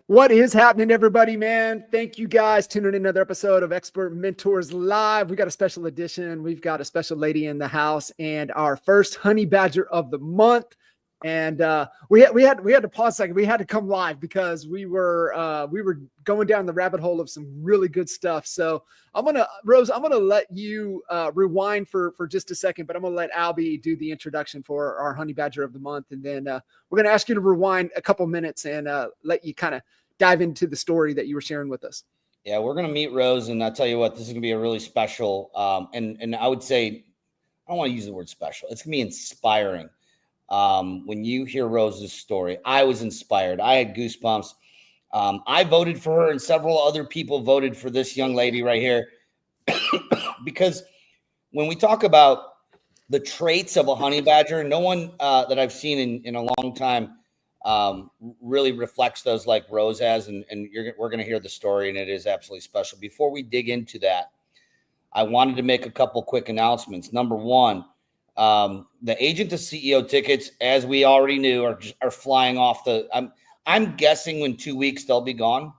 What is happening, everybody, man? Thank you guys tuning in another episode of Expert Mentors Live. We got a special edition. We've got a special lady in the house and our first honey badger of the month. And we had to pause a second. We had to come live because we were going down the rabbit hole of some really good stuff. So Rose, I'm gonna let you rewind for just a second, but I'm gonna let Albie do the introduction for our honey badger of the month, and then we're gonna ask you to rewind a couple minutes and let you kind of dive into the story that you were sharing with us. Yeah, we're gonna meet Rose, and I'll tell you what, this is gonna be a really special. And I would say, I don't want to use the word special. It's gonna be inspiring. When you hear Rose's story, I was inspired. I had goosebumps. I voted for her, and several other people voted for this young lady right here. Because when we talk about the traits of a honey badger, no one that I've seen in a long time really reflects those like Rose has. And we're going to hear the story, and it is absolutely special. Before we dig into that, I wanted to make a couple quick announcements. Number one, the Agent to CEO tickets, as we already knew, are flying off I'm guessing in 2 weeks they'll be gone.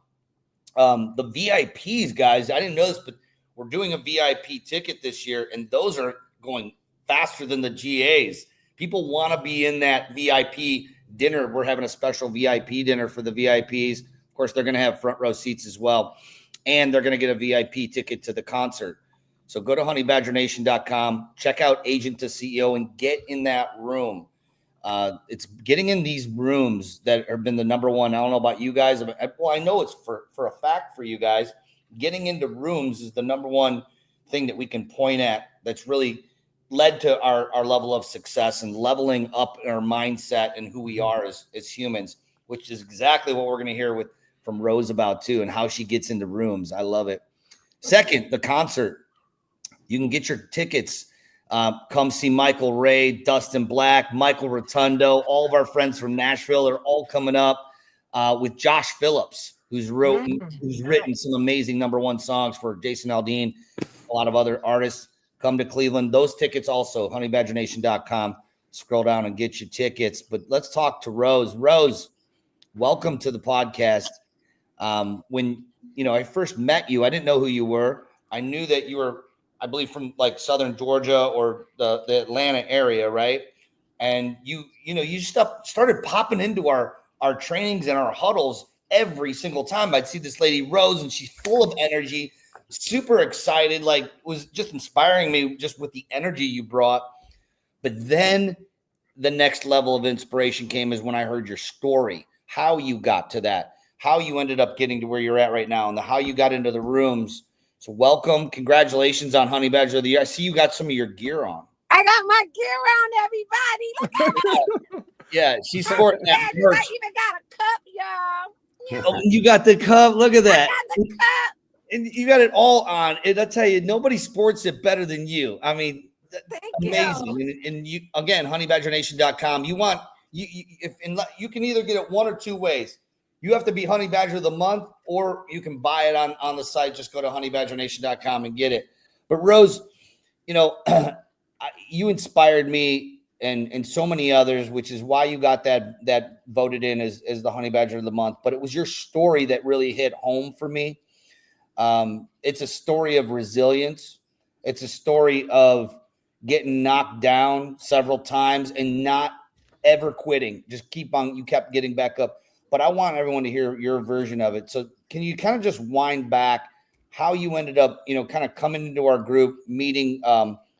The VIPs, guys, I didn't know this, but we're doing a VIP ticket this year, and those are going faster than the GAs. People want to be in that VIP dinner. We're having a special VIP dinner for the VIPs. Of course, they're going to have front row seats as well, and they're going to get a VIP ticket to the concert. So go to honeybadgernation.com, check out Agent to CEO, and get in that room. It's getting in these rooms that have been the number one. I don't know about you guys. Well, I know it's for a fact for you guys. Getting into rooms is the number one thing that we can point at that's really led to our level of success and leveling up our mindset and who we are as humans, which is exactly what we're going to hear from Rose about too, and how she gets into rooms. I love it. Second, the concert. You can get your tickets. Come see Michael Ray, Dustin Black, Michael Rotundo. All of our friends from Nashville are all coming up with Josh Phillips, who's written some amazing number one songs for Jason Aldean, a lot of other artists. Come to Cleveland. Those tickets also, honeybadgernation.com. Scroll down and get your tickets. But let's talk to Rose. Rose, welcome to the podcast. When I first met you, I didn't know who you were. I knew that you were, I believe, from like Southern Georgia or the Atlanta area, right? And you started popping into our trainings and our huddles every single time. I'd see this lady Rose, and she's full of energy, super excited, like was just inspiring me just with the energy you brought. But then the next level of inspiration came is when I heard your story, how you got to that, how you ended up getting to where you're at right now, and how you got into the rooms. So welcome. Congratulations on Honey Badger of the Year. I see you got some of your gear on. I got my gear on, everybody. Look at me. Yeah, she's sporting that merch. I even got a cup, y'all. Yeah. Oh, you got the cup. Look at that. I got the cup. And you got it all on. And I tell you, nobody sports it better than you. I mean, amazing. You. And you, again, honeybadgernation.com. You can either get it one or two ways. You have to be Honey Badger of the Month, or you can buy it on the site. Just go to honeybadgernation.com and get it. But Rose, you inspired me and so many others, which is why you got that voted in as the Honey Badger of the Month. But it was your story that really hit home for me. It's a story of resilience. It's a story of getting knocked down several times and not ever quitting. Just you kept getting back up. But I want everyone to hear your version of it. So can you kind of just wind back how you ended up, kind of coming into our group, meeting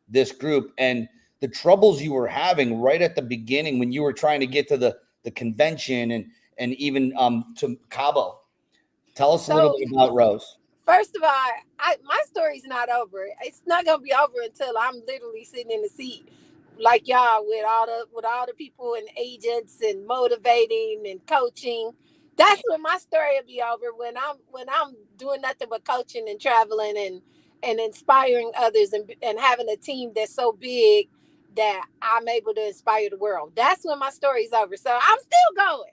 this group, and the troubles you were having right at the beginning when you were trying to get to the convention and even to Cabo. Tell us a little bit about Rose. First of all, my story's not over. It's not going to be over until I'm literally sitting in the seat like y'all with all the people and agents and motivating and coaching. That's when my story will be over, when I'm doing nothing but coaching and traveling and inspiring others and having a team that's so big that I'm able to inspire the world. That's when my story's over. So I'm still going.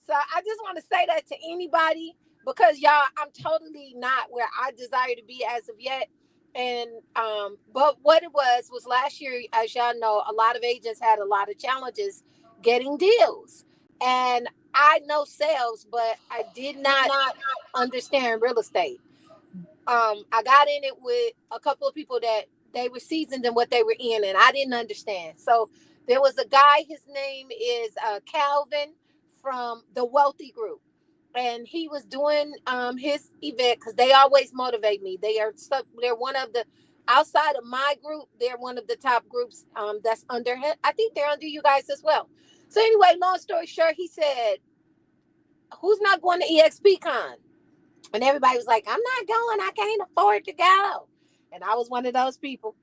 So I just want to say that to anybody, because y'all, I'm totally not where I desire to be as of yet. And but what it was last year, as y'all know, a lot of agents had a lot of challenges getting deals. And I know sales, but I did not understand real estate. I got in it with a couple of people that they were seasoned in what they were in, and I didn't understand. So there was a guy, his name is Calvin from the Wealthy Group. And he was doing his event because they always motivate me. They're one of the outside of my group, they're one of the top groups that's under him. I think they're under you guys as well. So anyway, long story short, he said, "Who's not going to EXPCon?" And everybody was like, "I'm not going. I can't afford to go." And I was one of those people.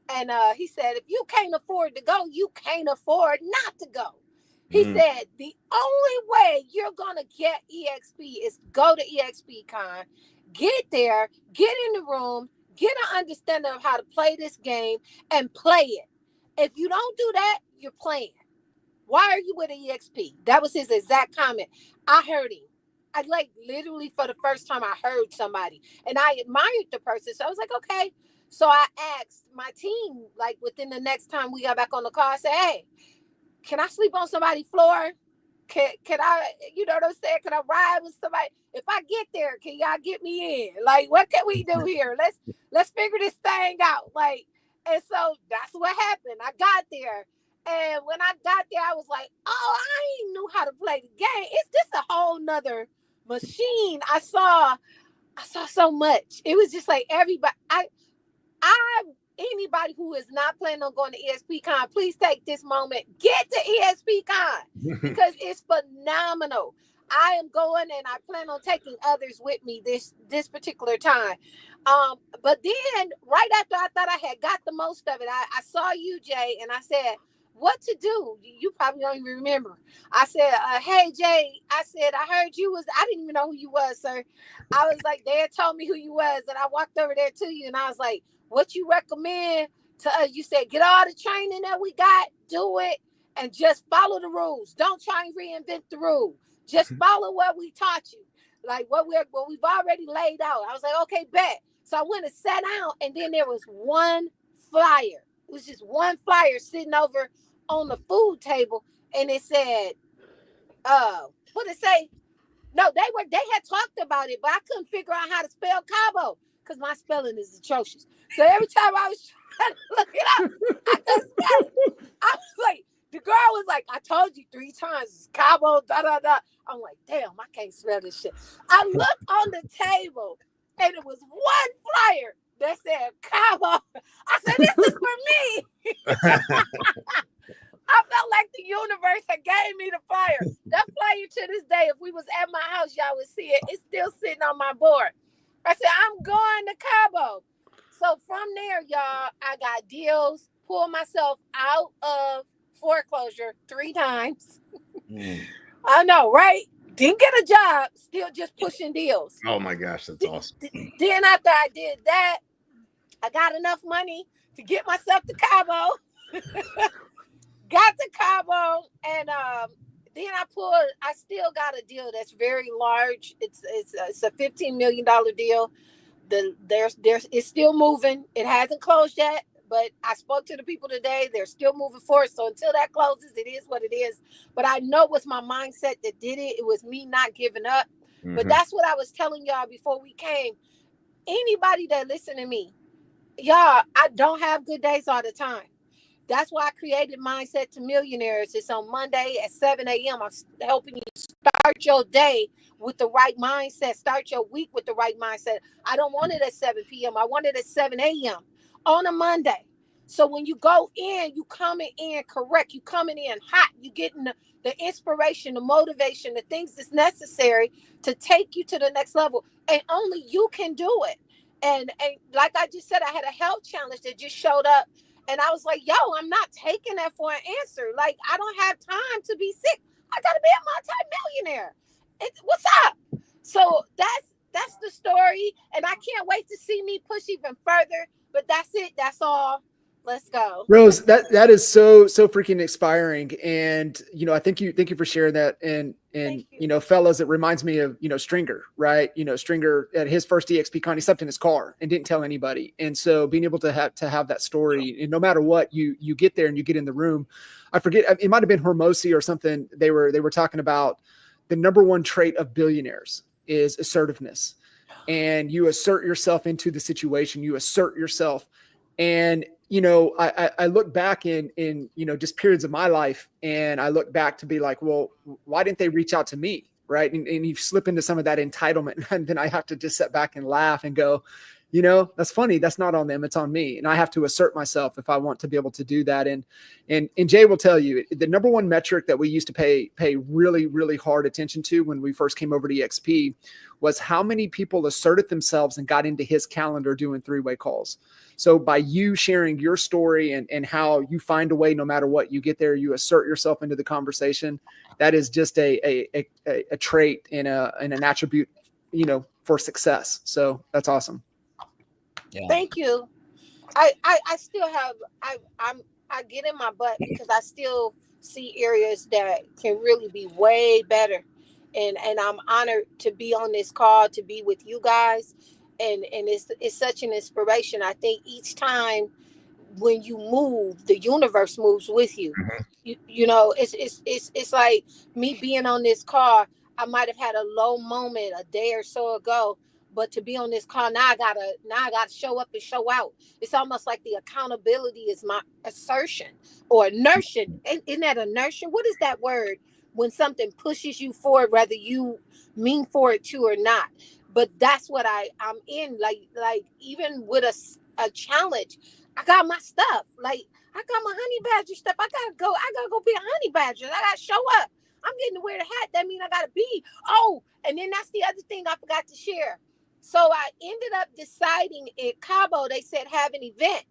And he said, "If you can't afford to go, you can't afford not to go." He said, "The only way you're going to get EXP is go to EXPCon, get there, get in the room, get an understanding of how to play this game and play it. If you don't do that, you're playing. Why are you with an EXP?" That was his exact comment. I heard him. I like literally for the first time I heard somebody and I admired the person. So I was like, okay. So I asked my team, like within the next time we got back on the car, I said, "Hey, can I sleep on somebody's floor? Can I, you know what I'm saying? Can I ride with somebody? If I get there, can y'all get me in? Like, what can we do here? Let's figure this thing out." Like, and so that's what happened. I got there. And when I got there, I was like, "Oh, I ain't knew how to play the game. It's just a whole nother machine." I saw so much. It was just like everybody. I anybody who is not planning on going to EXPCon, please take this moment. Get to EXPCon because it's phenomenal. I am going and I plan on taking others with me this particular time. But then right after I thought I had got the most of it, I saw you, Jay, and I said, "What to do?" You probably don't even remember. I said, "Hey, Jay," I said, "I heard you was," I didn't even know who you was, sir. I was like, they had told me who you was, and I walked over there to you, and I was like, "What you recommend to us?" You said, "Get all the training that we got, do it, and just follow the rules. Don't try and reinvent the rule. Just follow what we taught you, like what we've already laid out." I was like, "Okay, bet." So I went and sat down, and then there was one flyer. It was just one flyer sitting over on the food table, and it said, what did it say? No, they had talked about it, but I couldn't figure out how to spell Cabo because my spelling is atrocious. So every time I was trying to look it up, I couldn't spell it. I was like, the girl was like, "I told you 3 times, it's Cabo, da da da." I'm like, damn, I can't spell this shit. I looked on the table and it was one flyer that said Cabo. I said, "This is for me." I felt like the universe had gave me the flyer. That flyer to this day, if we was at my house, y'all would see it. It's still sitting on my board. I said, "I'm going to Cabo." So from there, y'all, I got deals, pulled myself out of foreclosure 3 times. I know, right? Didn't get a job, still just pushing deals. Oh my gosh, that's awesome. Then after I did that, I got enough money to get myself to Cabo. Got to Cabo, and then I still got a deal that's very large. It's a $15 million deal. It's still moving. It hasn't closed yet, but I spoke to the people today. They're still moving forward. So until that closes, it is what it is. But I know it was my mindset that did it. It was me not giving up. But that's what I was telling y'all before we came. Anybody that listen to me, y'all, I don't have good days all the time. That's why I created Mindset to Millionaires. It's on Monday at 7 a.m. I'm helping you start your day with the right mindset. Start your week with the right mindset. I don't want it at 7 p.m. I want it at 7 a.m. on a Monday. So when you go in, you coming in correct. You coming in hot. You getting the inspiration, the motivation, the things that's necessary to take you to the next level. And only you can do it. And like I just said, I had a health challenge that just showed up. And I was like, "Yo, I'm not taking that for an answer. Like, I don't have time to be sick. I got to be a multi-millionaire. What's up?" So that's the story. And I can't wait to see me push even further. But that's it. That's all. Let's go. Rose, that is so freaking inspiring, and I thank you for sharing that. And Thank you. fellas, it reminds me of Stringer, right? Stringer at his first EXP con, he slept in his car and didn't tell anybody, and so being able to have that story, and no matter what, you get there and you get in the room. I forget, it might have been Hormozy or something. They were talking about the number one trait of billionaires is assertiveness, and you assert yourself into the situation. You assert yourself, and I look back in just periods of my life, and I look back to be like, well, why didn't they reach out to me? Right. And you slip into some of that entitlement, and then I have to just sit back and laugh and go, that's funny. That's not on them. It's on me. And I have to assert myself if I want to be able to do that. And Jay will tell you the number one metric that we used to pay really, really hard attention to when we first came over to EXP was how many people asserted themselves and got into his calendar doing 3-way calls. So by you sharing your story and how you find a way, no matter what, you get there, you assert yourself into the conversation. That is just a trait and an attribute, for success. So that's awesome. Yeah. Thank you. I still have I get in my butt because I still see areas that can really be way better, and I'm honored to be on this call, to be with you guys, and it's such an inspiration. I think each time when you move, the universe moves with you. It's like me being on this call. I might have had a low moment a day or so ago, but to be on this call now, I gotta show up and show out. It's almost like the accountability is my assertion or inertia. Isn't that inertia? What is that word when something pushes you forward, whether you mean for it to or not? But that's what I'm in. Like even with a challenge, I got my stuff. Like I got my honey badger stuff. I gotta go be a honey badger. I gotta show up. I'm getting to wear the hat. That means I gotta be. Oh, and then that's the other thing I forgot to share. So I ended up deciding in Cabo, they said have an event.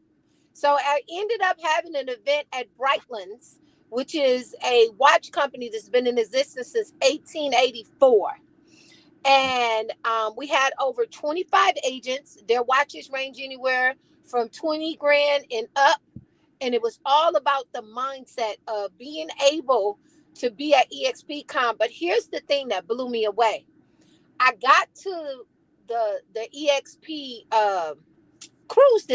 So I ended up having an event at Breitland's, which is a watch company that's been in existence since 1884. And we had over 25 agents. Their watches range anywhere from 20 grand and up. And it was all about the mindset of being able to be at EXPCon. But here's the thing that blew me away. I got to the EXP cruise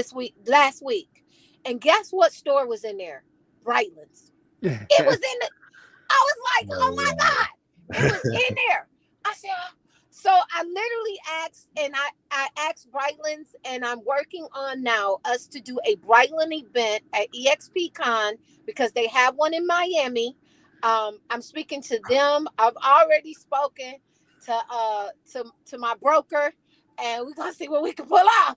last week, and guess what store was in there? Breitland's. It was in the. I was like, oh my God, it was in there. I said, so I literally asked, and I asked Breitland's, and I'm working on now us to do a Breitland event at EXPCon because they have one in Miami. I'm speaking to them. I've already spoken to my broker, and we're gonna see what we can pull off.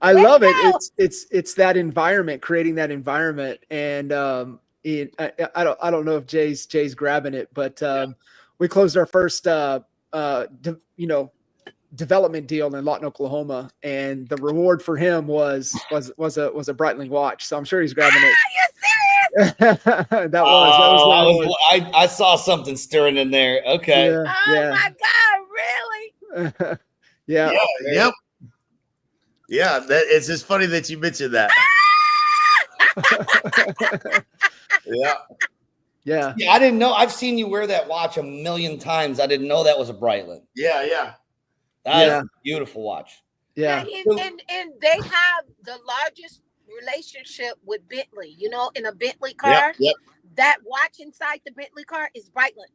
I love it. It's that environment, creating that environment, and I don't know if Jay's grabbing it, but we closed our first development deal in Lawton, Oklahoma, and the reward for him was a Breitling watch. So I'm sure he's grabbing it. I saw something stirring in there. Okay. Yeah, my God, really? Yeah. Yep. Yeah, it's just funny that you mentioned that. Yeah, I didn't know. I've seen you wear that watch a million times. I didn't know that was a Breitling. Yeah. That's a beautiful watch. Yeah. And they have the largest relationship with Bentley. In a Bentley car, that watch inside the Bentley car is Breitling.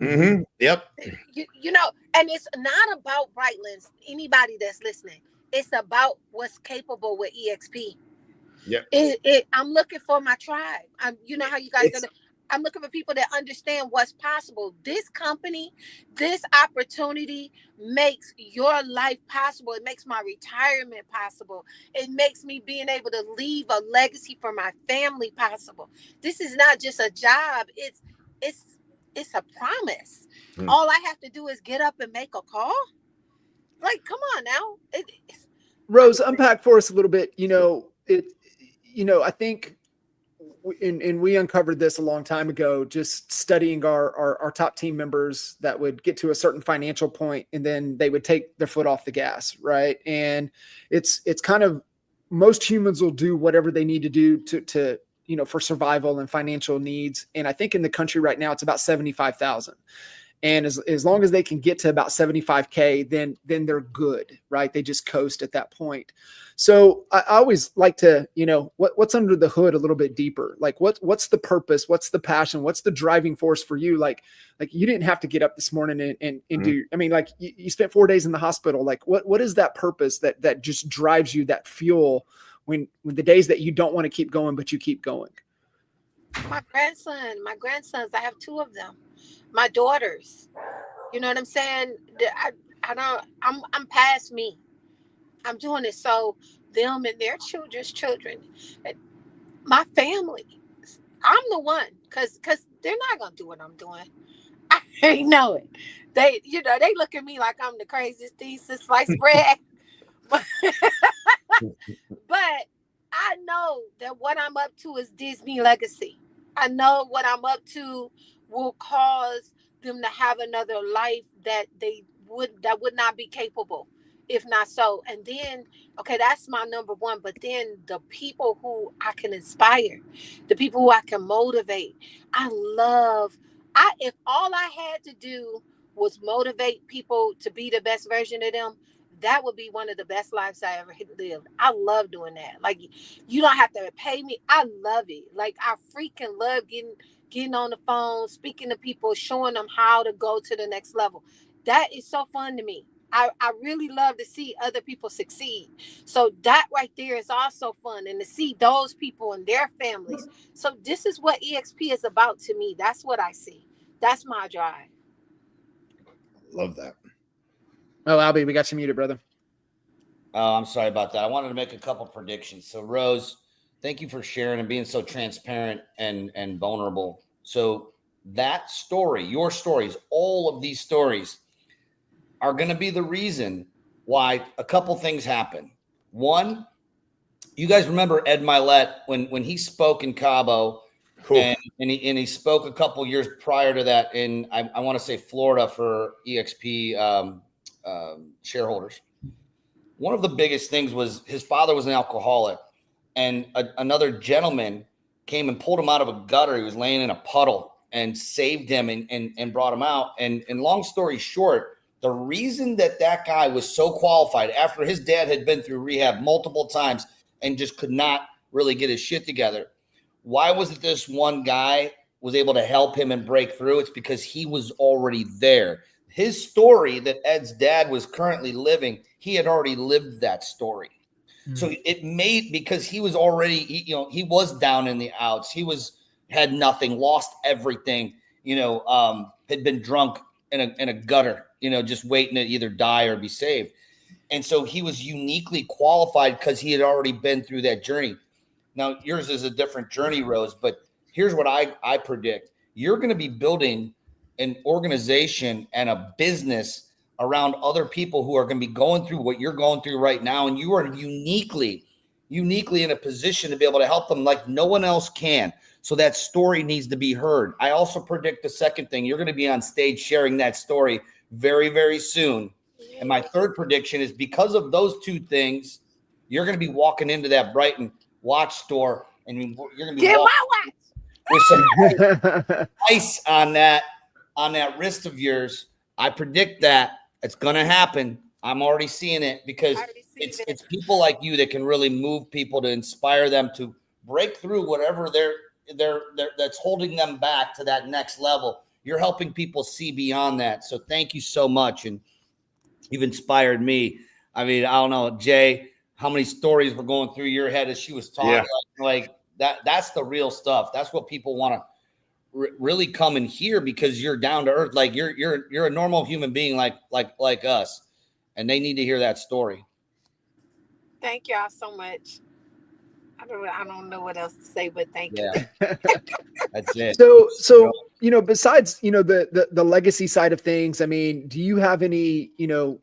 Mm-hmm. Yep. And it's not about Breitland's. Anybody that's listening, it's about what's capable with EXP. Yeah. I'm looking for my tribe. How you guys are. I'm looking for people that understand what's possible. This company, this opportunity makes your life possible. It makes my retirement possible. It makes me being able to leave a legacy for my family possible. This is not just a job. It's a promise. All I have to do is get up and make a call. Like, come on now. Rose, unpack for us a little bit. I think, and we uncovered this a long time ago, just studying our top team members that would get to a certain financial point and then they would take their foot off the gas. Right. And it's kind of most humans will do whatever they need to do to for survival and financial needs. And I think in the country right now, it's about 75,000. And as long as they can get to about 75K, then they're good, right? They just coast at that point. So I always like to, what's under the hood a little bit deeper. Like what's the purpose? What's the passion? What's the driving force for you? Like you didn't have to get up this morning and do, I mean, like you spent 4 days in the hospital. Like what is that purpose that just drives you, that fuel when the days that you don't want to keep going, but you keep going? My grandsons, I have 2 of them. My daughters, you know what I'm saying? I'm past me. I'm doing it so them and their children's children, my family, I'm the one, because they're not going to do what I'm doing. I know it. They look at me like I'm the craziest thing since sliced bread. But I know that what I'm up to is Disney legacy. I know what I'm up to will cause them to have another life that would not be capable, if not so. And then, okay, that's my number one. But then the people who I can inspire, the people who I can motivate, if all I had to do was motivate people to be the best version of them, that would be one of the best lives I ever lived. I love doing that. Like, you don't have to pay me. I love it. Like, I freaking love getting on the phone, speaking to people, showing them how to go to the next level. That is so fun to me. I really love to see other people succeed. So that right there is also fun, and to see those people and their families. So this is what EXP is about to me. That's what I see. That's my drive. Love that. Oh, Albie, we got you muted, brother. Oh, I'm sorry about that. I wanted to make a couple predictions. So, Rose, thank you for sharing and being so transparent and vulnerable. So that story, your stories, all of these stories are going to be the reason why a couple things happen. One, you guys remember Ed Milet when he spoke in Cabo, and he spoke a couple years prior to that in, I want to say, Florida for EXP shareholders. One of the biggest things was his father was an alcoholic, and another gentleman came and pulled him out of a gutter. He was laying in a puddle and saved him and brought him out. And long story short, the reason that guy was so qualified after his dad had been through rehab multiple times and just could not really get his shit together, why was it this one guy was able to help him and break through? It's because he was already there. His story that Ed's dad was currently living, he had already lived that story. So it made, because he was already, he was down in the outs. He had nothing, lost everything, had been drunk in a gutter, just waiting to either die or be saved. And so he was uniquely qualified because he had already been through that journey. Now, yours is a different journey, Rose, but here's what I predict. You're going to be building an organization and a business around other people who are going to be going through what you're going through right now. And you are uniquely in a position to be able to help them like no one else can. So that story needs to be heard. I also predict the second thing, you're going to be on stage sharing that story very, very soon. And my third prediction is because of those two things, you're going to be walking into that Brighton watch store and you're going to be walking with some ice on that wrist of yours. I predict that it's going to happen. I'm already seeing it because it's people like you that can really move people, to inspire them to break through whatever that's holding them back to that next level. You're helping people see beyond that. So thank you so much. And you've inspired me. I mean, I don't know, Jay, how many stories were going through your head as she was talking. Yeah. Like that's the real stuff. That's what people want to really come and hear, because you're down to earth. Like you're a normal human being like us, and they need to hear that story. Thank y'all so much. I don't know what else to say, but thank you. That's it. So besides the legacy side of things, I mean, do you have any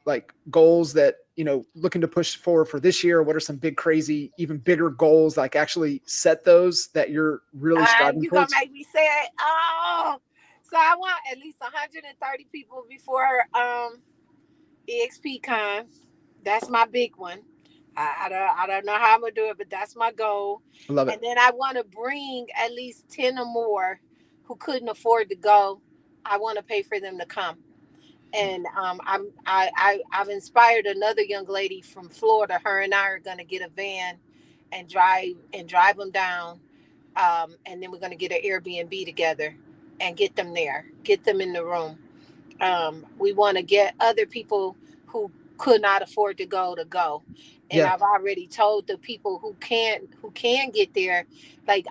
like goals that looking to push forward for this year? What are some big, crazy, even bigger goals? Like actually set those that you're really striving you're towards? Gonna make me say it. Oh, so I want at least 130 people before EXP Con. That's my big one. I don't know how I'm gonna do it, but that's my goal. I love it. And then I want to bring at least 10 or more who couldn't afford to go. I want to pay for them to come. And I've inspired another young lady from Florida. Her and I are going to get a van and drive them down, and then we're going to get an Airbnb together and get them there, get them in the room. We want to get other people who could not afford to go. And Yeah. I've already told the people who can get there, like,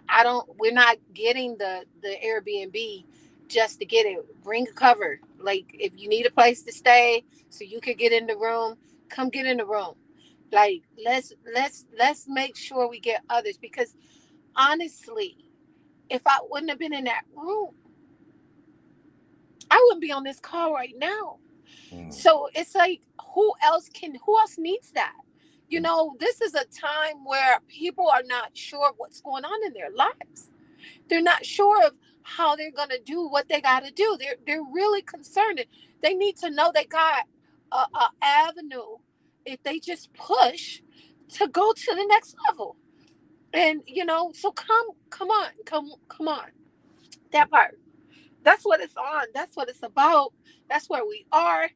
we're not getting the Airbnb just to get it. Bring a cover. Like, if you need a place to stay so you could get in the room, come get in the room. Like, let's make sure we get others, because honestly, if I wouldn't have been in that room, I wouldn't be on this call right now. So it's like, who else needs that? You know, this is a time where people are not sure of what's going on in their lives. They're not sure of how they're going to do what they got to do. They're really concerned. They need to know they got a avenue, if they just push, to go to the next level. And, you know, so come on. That part. That's what it's on. That's what it's about. That's where we are.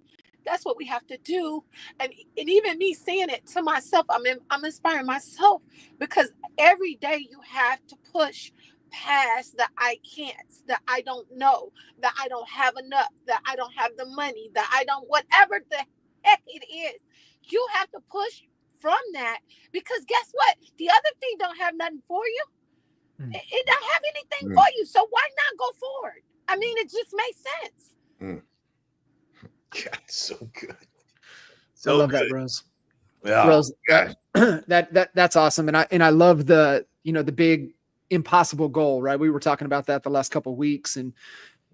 That's what we have to do. And even me saying it to myself, I'm inspiring myself, because every day you have to push past the I can't, that I don't know, that I don't have enough, that I don't have the money, that I don't, whatever the heck it is. You have to push from that, because guess what? The other thing don't have nothing for you. It don't have anything for you. So why not go forward? I mean, it just makes sense. God, so good. I love that, Rose. Yeah. Rose, God. that's awesome. And I love the big impossible goal, right? We were talking about that the last couple of weeks, and,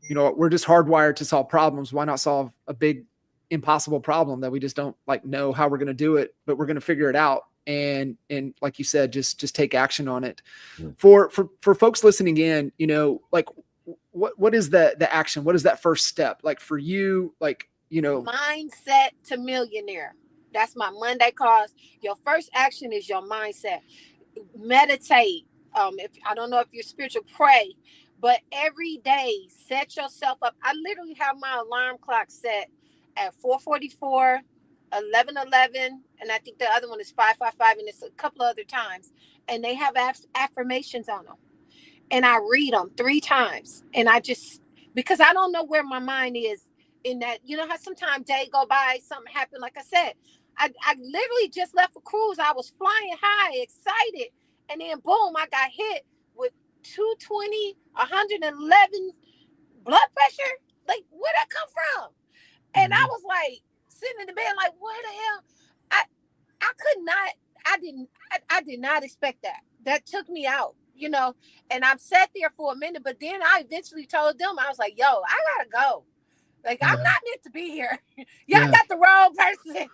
you know, we're just hardwired to solve problems. Why not solve a big impossible problem that we just don't know how we're going to do it, but we're going to figure it out. And like you said, just take action on it. For folks listening in, you know, like, what is the action? What is that first step? Like for you, like, you know, mindset to millionaire. That's my Monday cause. Your first action is your mindset. Meditate. If I don't know if you're spiritual, pray, but every day set yourself up. I literally have my alarm clock set at 4:44, 11:11, and I think the other one is 5:55, and it's a couple of other times. And they have affirmations on them, and I read them 3 times. And I just, because I don't know where my mind is in that. You know how sometimes day go by, something happened. Like I said, I literally just left a cruise. I was flying high, excited, and then boom, I got hit with 220, 111 blood pressure. Like, where'd that come from? And I was like sitting in the bed, like, where the hell? I did not expect that. That took me out, you know. And I've sat there for a minute, but then I eventually told them, I was like, yo, I gotta go. Like, I'm not meant to be here. Y'all got the wrong person.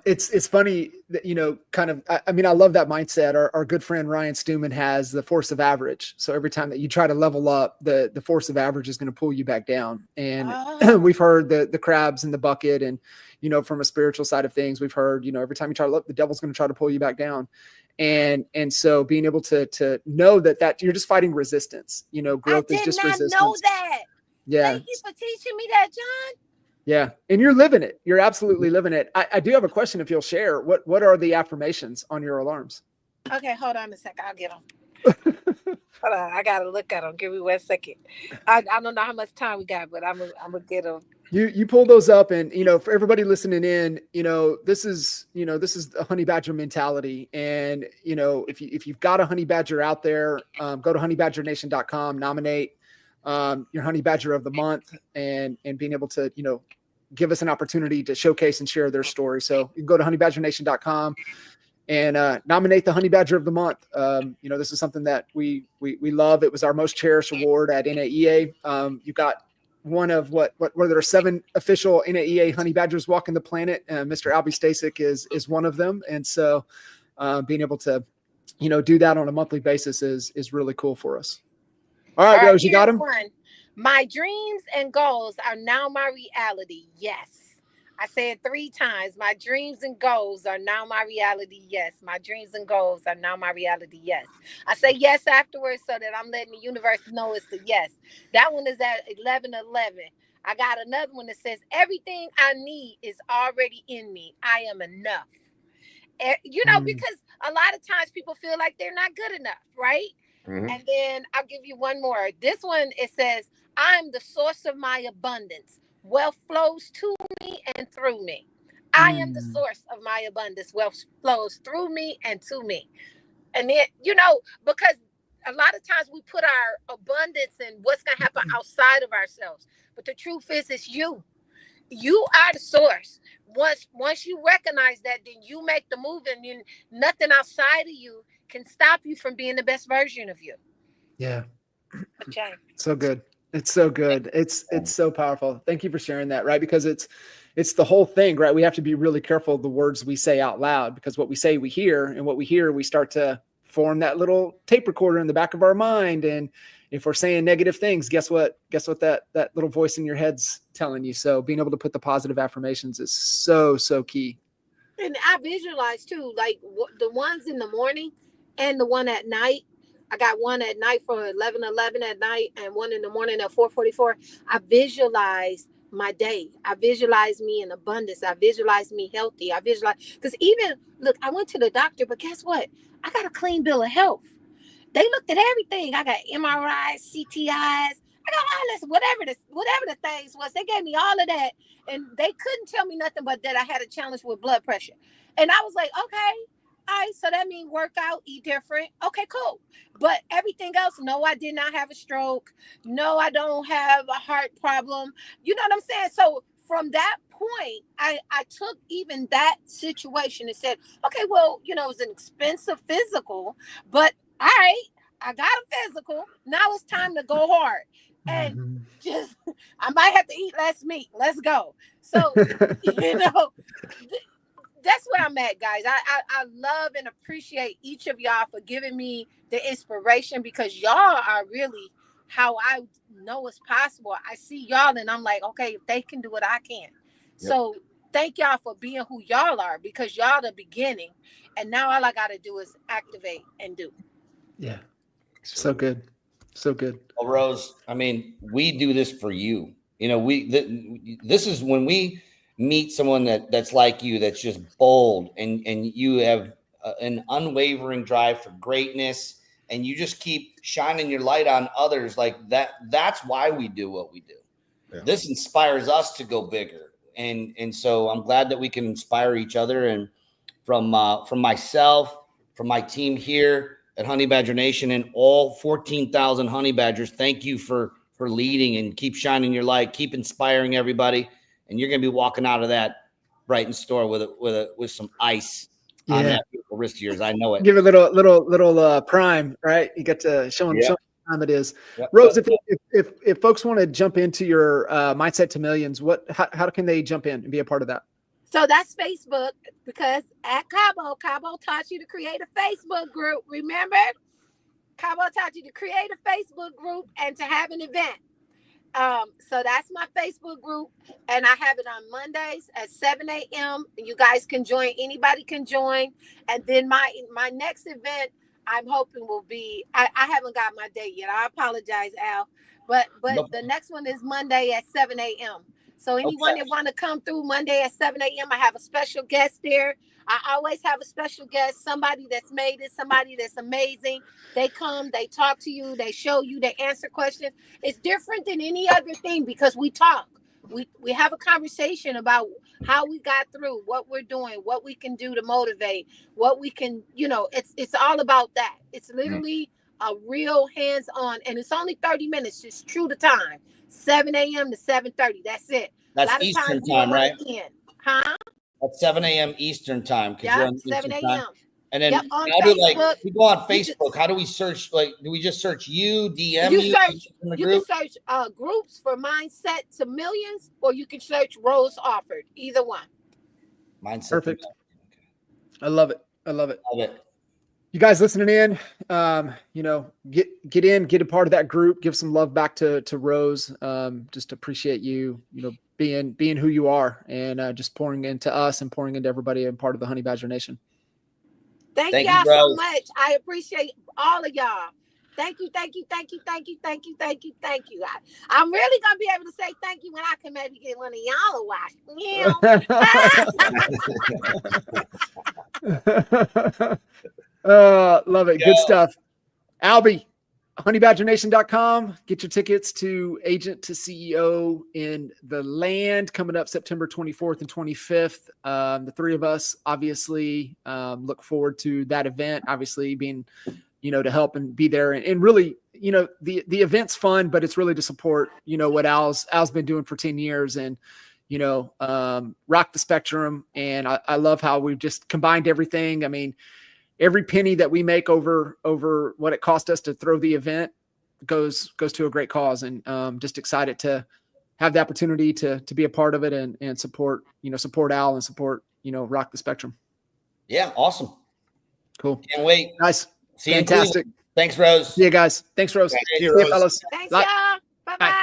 It's funny that, you know, kind of, I mean, I love that mindset. Our good friend Ryan Stewman has the force of average. So every time that you try to level up, the force of average is going to pull you back down. And we've heard the crabs in the bucket, and, you know, from a spiritual side of things, we've heard, you know, every time you try to look, the devil's going to try to pull you back down. And so being able to know that you're just fighting resistance, you know, growth is just resistance. I did not know that. Yeah. Thank you for teaching me that, John. Yeah. And you're living it. You're absolutely living it. I do have a question, if you'll share. What are the affirmations on your alarms? Okay, hold on a second. I'll get them. Hold on. I got to look at them. Give me 1 second. I don't know how much time we got, but I'm going to get them. You pull those up, and, you know, for everybody listening in, you know, this is a honey badger mentality. And, you know, if you've got a honey badger out there, go to honeybadgernation.com, nominate your honey badger of the month, and being able to, you know, give us an opportunity to showcase and share their story. So you can go to honeybadgernation.com and nominate the honey badger of the month. You know, this is something that we love. It was our most cherished award at NAEA. You got one of what there are 7 official NAEA honey badgers walking the planet. Mr. Albie Stasek is one of them. And so being able to, you know, do that on a monthly basis is really cool for us. All right, Rose, you got him? My dreams and goals are now my reality. Yes. I said 3 times, my dreams and goals are now my reality. Yes. My dreams and goals are now my reality. Yes. I say yes afterwards so that I'm letting the universe know it's a yes. That one is at 11:11. I got another one that says everything I need is already in me. I am enough. Because a lot of times people feel like they're not good enough, right? Mhm. And then I'll give you one more. This one, it says, I'm the source of my abundance. Wealth flows to me and through me. I am the source of my abundance. Wealth flows through me and to me. And then, because a lot of times we put our abundance in what's going to happen outside of ourselves. But the truth is, it's you. You are the source. Once you recognize that, then you make the move, and nothing outside of you can stop you from being the best version of you. Yeah. Okay. So good. It's so good. It's so powerful. Thank you for sharing that, right? Because it's the whole thing, right? We have to be really careful of the words we say out loud, because what we say we hear, and what we hear, we start to form that little tape recorder in the back of our mind. And if we're saying negative things, guess what that little voice in your head's telling you. So being able to put the positive affirmations is so key. And I visualize too, like the ones in the morning and the one at night. I got one at night for 11:11 at night, and one in the morning at 4:44. I visualize my day. I visualize me in abundance. I visualize me healthy. I visualize, because look, I went to the doctor, but guess what? I got a clean bill of health. They looked at everything. I got MRIs, CTIs. I got all this, whatever the things was. They gave me all of that, and they couldn't tell me nothing but that I had a challenge with blood pressure. And I was like, okay, all right, so that means work out, eat different. Okay, cool. But everything else, no, I did not have a stroke. No, I don't have a heart problem. You know what I'm saying? So from that point, I took even that situation and said, okay, well, it was an expensive physical, but all right, I got a physical. Now it's time to go hard. And I might have to eat less meat. Let's go. So, that's where I'm at, guys. I love and appreciate each of y'all for giving me the inspiration, because y'all are really how I know it's possible. I see y'all and I'm like, okay, if they can do it, I can. Yep. So thank y'all for being who y'all are, because y'all the beginning. And now all I got to do is activate and do. Yeah. So good. So good. Well, Rose, I mean, we do this for you. This is when we meet someone that's like you, that's just bold, and you have an unwavering drive for greatness, and you just keep shining your light on others like that. That's why we do what we do. Yeah. This inspires us to go bigger. And so I'm glad that we can inspire each other. And from myself, from my team here at Honey Badger Nation, and all 14,000 Honey Badgers, thank you for leading, and keep shining your light, keep inspiring everybody. And you're going to be walking out of that Brighton store with some ice on that beautiful wrist of yours. I know it. Give a little prime, right? You get to show them what time it is. Yep. Rose, if folks want to jump into your Mindset to Millions, how can they jump in and be a part of that? So that's Facebook, because at Cabo taught you to create a Facebook group. Remember? Cabo taught you to create a Facebook group and to have an event. So that's my Facebook group, and I have it on Mondays at 7 a.m. You guys can join. Anybody can join. And then my next event, I'm hoping will be, I haven't got my date yet. I apologize, Al. But the next one is Monday at 7 a.m. So anyone that want to come through Monday at 7 a.m., I have a special guest there. I always have a special guest, somebody that's made it, somebody that's amazing. They come, they talk to you, they show you, they answer questions. It's different than any other thing, because we talk. We have a conversation about how we got through, what we're doing, what we can do to motivate, what we can, it's all about that. It's literally a real hands-on, and it's only 30 minutes, just true to time. 7 a.m. to 7:30. That's it. That's Eastern time, right? Huh? At 7 a.m. Eastern time. Yeah, 7 a.m. And then on how Facebook, we go on Facebook, how do we search? Like, do we just search you, DM you? You can search groups for Mindset to Millions, or you can search Rose Offord. Either one. Mindset. Perfect. I love it. I love it. Love it. you guys listening in, get a part of that group, give some love back to Rose. Just appreciate you, being who you are and just pouring into us and pouring into everybody and part of the Honey Badger Nation. Thank Thank you, y'all so Rose. much. I appreciate all of y'all. Thank you. I'm really gonna be able to say thank you when I can maybe get one of y'all a watch. Love it. Good stuff. Albie, honeybadgernation.com. Get your tickets to Agent to CEO in the Land coming up September 24th and 25th. The three of us obviously look forward to that event, obviously being, to help and be there and really, the event's fun, but it's really to support, what Al's been doing for 10 years and, rock the spectrum. And I love how we've just combined everything. I mean, every penny that we make over what it cost us to throw the event goes to a great cause. And just excited to have the opportunity to be a part of it and support Al and support, Rock the Spectrum. Yeah. Awesome. Cool. Can't wait. Nice. See you. Fantastic. Thanks, Rose. See you guys. Thanks, Rose. Thank See you, you, Rose. fellas. Thanks, Bye. y'all. Bye-bye.